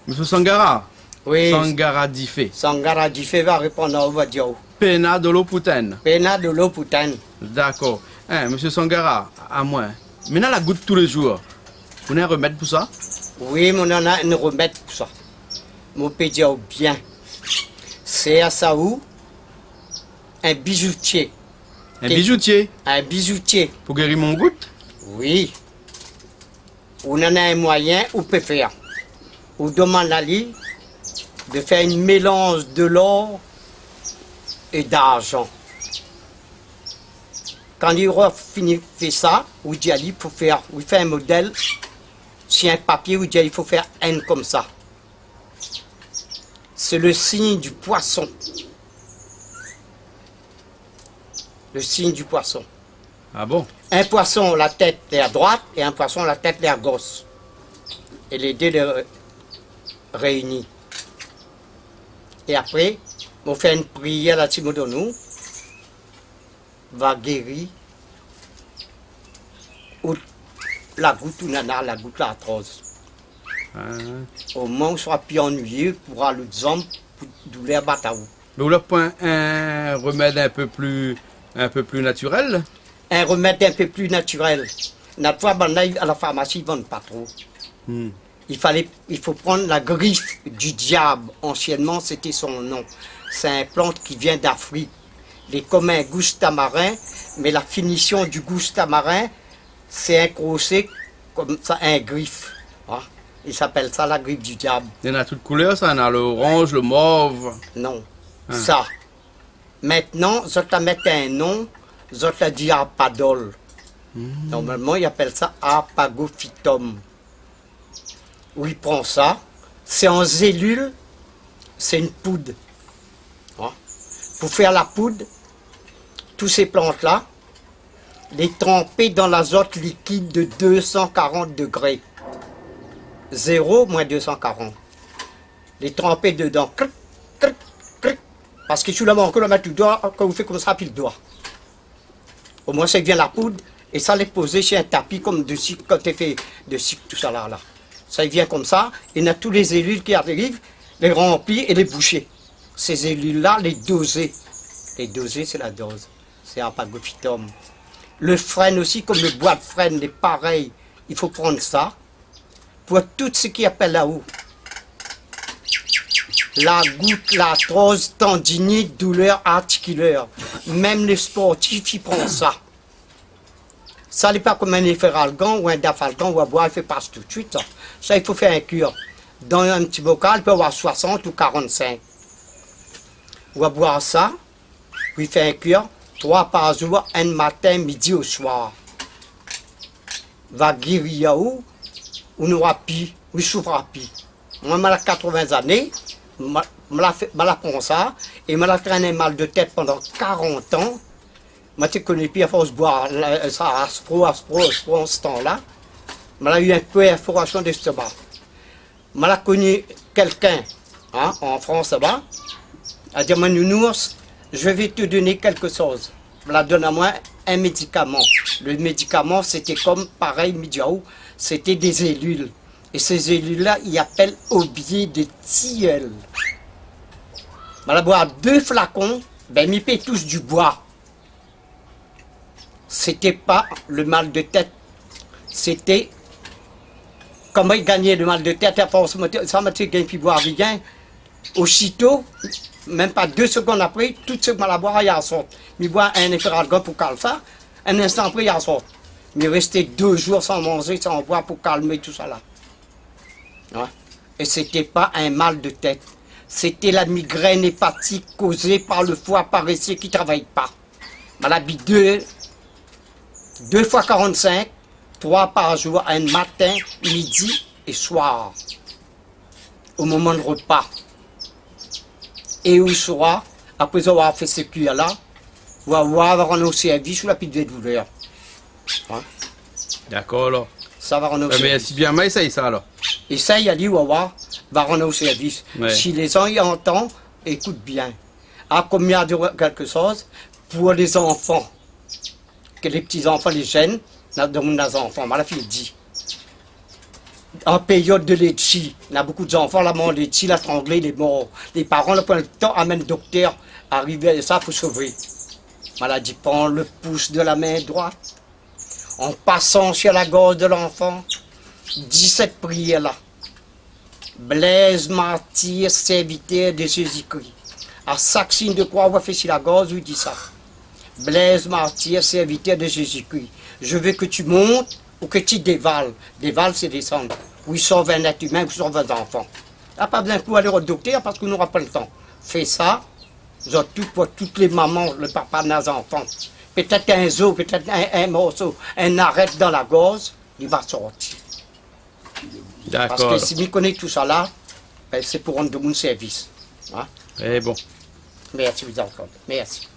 Monsieur Sangara. Oui. Sangara Diffé. Sangara Diffé va répondre au Badiao. Pena de l'eau poutaine. Pena de l'eau poutaine. D'accord. Hein, monsieur Sangara, à moi. Maintenant la goutte tous les jours. Vous avez un remède pour ça? Oui, mais on en a un remède pour ça. Mon pédia bien. C'est à Saou un bijoutier. Un bijoutier? Un bijoutier. Pour guérir mon goutte? Oui. On en a un moyen, on peut faire. On demande à lui de faire un mélange de l'or et d'argent. Quand il aura fini de faire ça, on dit à lui pour faire, on fait un modèle sur un papier, on dit il faut faire un comme ça. C'est le signe du poisson. Le signe du poisson. Ah bon? Un poisson, la tête est à droite, et un poisson, la tête est à gauche. Et les deux réunis. Et après, on fait une prière là dessus de nous, va guérir ou la goutte ou nana, la goutte la arthrose. Au moins, on sera plus ennuyé pour aller aux hommes pour douleur bataou. Donc là, point un remède un peu plus naturel? Un remède un peu plus naturel. Notre fois, à la pharmacie, ils ne vendent pas trop. Il faut prendre la griffe du diable. Anciennement, c'était son nom. C'est une plante qui vient d'Afrique. Il est comme un goustamarin, mais la finition du goustamarin, c'est un crochet comme ça, un griffe. Hein? Il s'appelle ça la griffe du diable. Il y en a toutes couleurs, ça. Il y en a l'orange, le mauve. Non. Ça. Maintenant, je te mets un nom, je te dis apadol. Normalement, il appelle ça apagophytum. Où il prend ça, c'est en zélule, c'est une poudre. Hein? Pour faire la poudre, toutes ces plantes-là, les tremper dans l'azote liquide de 240 degrés. 0 moins 240. Les tremper dedans. Cric, cric, cric. Parce que tu l'as encore le mettre du doigt, quand vous faites comme ça, puis le doigt. Au moins, ça devient la poudre, et ça les poser sur un tapis comme de sucre, quand tu fais de sucre, tout ça là. Ça vient comme ça, et il y a tous les cellules qui arrivent, les remplir et les boucher. Ces cellules-là, les doser. Les doser, c'est la dose. C'est un pagophytum. Le frêne aussi, comme le bois de frêne, est pareil. Il faut prendre ça pour tout ce qui appelle là-haut. La goutte, l'arthrose, tendinite, douleur articulaire. Même les sportifs, ils prennent ça. Ça n'est pas comme un efferalgan ou un dafalgan ou à boire, il fait passe tout de suite. Ça, il faut faire un cure. Dans un petit bocal, il peut avoir 60 ou 45. On va boire ça, puis il fait un cure, 3 par jour, un matin, midi au soir. Va guérir où n'aura plus, ou souffre plus. Moi, j'ai 80 années, je prends ça, et je me traîné mal de tête pendant 40 ans. Moi, tu connais plus à force de boire ça, aspro, en ce temps-là. J'ai eu un peu d'information d'estomac. J'ai connu quelqu'un, hein, en France là-bas, a dit, mon nounours, je vais te donner quelque chose. Elle donne à moi un médicament. Le médicament, c'était comme pareil, Midiaou, c'était des cellules. Et ces cellules-là, ils appellent aubier de tilleul. Je boire 2 flacons, ben, ils paient tous du bois. C'était pas le mal de tête, c'était comment il gagnait le mal de tête. Ça m'a gagné puis boire bien. Aussitôt, même pas 2 secondes après, tout ce que je boire, il en sort. Je bois un efferalgan pour calmer ça, un instant après, il en sort. Mais resté 2 jours sans manger, sans boire pour calmer tout ça là. Ouais. Et c'était pas un mal de tête, c'était la migraine hépatique causée par le foie paresseux qui ne travaille pas. Maladie 2 fois 45, 3 par jour, un matin, midi et soir, au moment de repas. Et au soir, après avoir fait ce cuir-là, on va avoir un service ou la petite douleur. Hein? D'accord, là. Ça va rendre au Mais service. si bien, mais essaye ça, là. Essaye à dire, va rendre au service. Ouais. Si les gens y entendent, écoute bien. À combien de quelque chose pour les enfants? Que les petits-enfants, les jeunes, dans les enfants, ma fille dit. en période de Letchi, il y a beaucoup d'enfants, la mort Letchi, la stranglé, il est mort. Les parents, le prennent le temps, amènent le docteur, arrivent à ça pour sauver. Maladie prend le pouce de la main droite, en passant sur la gorge de l'enfant, 17 prières là. Blaise, martyr, serviteur de Jésus-Christ. À chaque signe de croix, on va faire sur la gorge, il dit ça. Blaise, martyr, serviteur de Jésus-Christ. Je veux que tu montes ou que tu dévales. Dévales, c'est descendre. Où ils sauvent un être humain, où ils sauvent un enfant. Il n'y a pas besoin de aller au docteur parce qu'on n'aura pas le temps. Fais ça, pour toutes les mamans, le papa de nos enfants. Peut-être un zoo, peut-être un morceau, un arrêt dans la gorge, il va sortir. Parce que D'accord. si on connaît tout ça là, ben c'est pour rendre de mon service. Hein? Eh bon. Merci, vous encore. Merci.